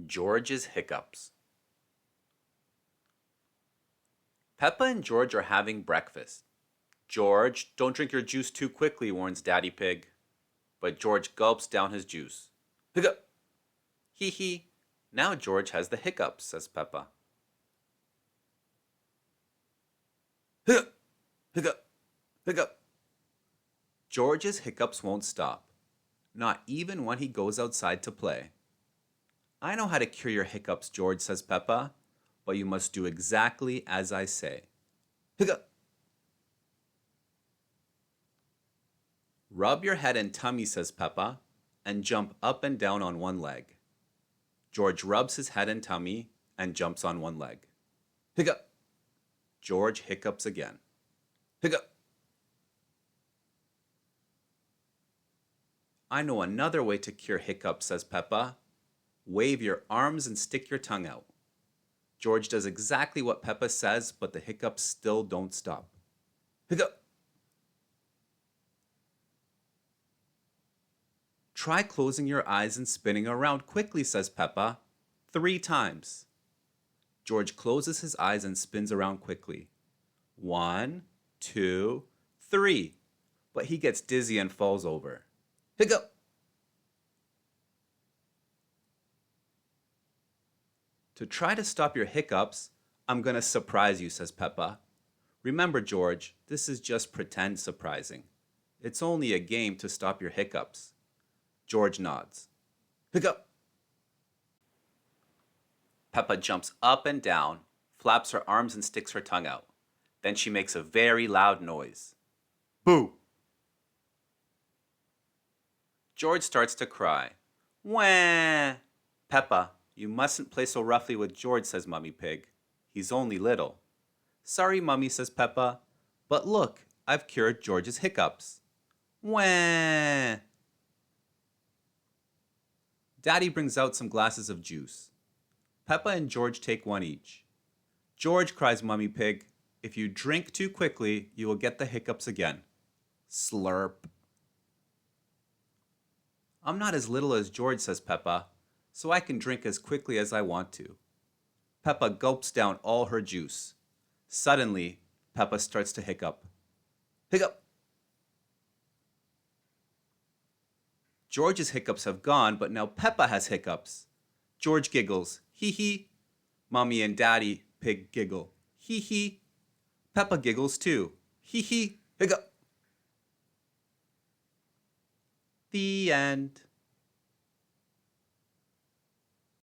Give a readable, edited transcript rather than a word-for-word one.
George's Hiccups. Peppa and George are having breakfast. George, don't drink your juice too quickly, warns Daddy Pig. But George gulps down his juice. Hiccup! Hee hee. Now George has the hiccups, says Peppa. Hiccup! Hiccup! Hiccup! George's hiccups won't stop. Not even when he goes outside to play. I know how to cure your hiccups, George, says Peppa, but you must do exactly as I say. Hiccup! Rub your head and tummy, says Peppa, and jump up and down on one leg. George rubs his head and tummy and jumps on one leg. Hiccup! George hiccups again. Hiccup! I know another way to cure hiccups, says Peppa. Wave your arms and stick your tongue out. George does exactly what Peppa says, but the hiccups still don't stop. Hiccup! Try closing your eyes and spinning around quickly, says Peppa. 3 times. George closes his eyes and spins around quickly. 1, 2, 3. But he gets dizzy and falls over. Hiccup! To try to stop your hiccups, I'm gonna surprise you, says Peppa. Remember, George, this is just pretend surprising. It's only a game to stop your hiccups. George nods. Hiccup! Peppa jumps up and down, flaps her arms and sticks her tongue out. Then she makes a very loud noise. Boo! George starts to cry. Wah! Peppa, you mustn't play so roughly with George, says Mummy Pig. He's only little. Sorry, Mummy, says Peppa. But look, I've cured George's hiccups. Wah! Daddy brings out some glasses of juice. Peppa and George take one each. George, cries Mummy Pig, if you drink too quickly, you will get the hiccups again. Slurp. I'm not as little as George, says Peppa, so I can drink as quickly as I want to. Peppa gulps down all her juice. Suddenly, Peppa starts to hiccup. Hiccup! George's hiccups have gone, but now Peppa has hiccups. George giggles. Hee hee. Mommy and Daddy Pig giggle. Hee hee. Peppa giggles too. Hee hee. Hiccup. The end.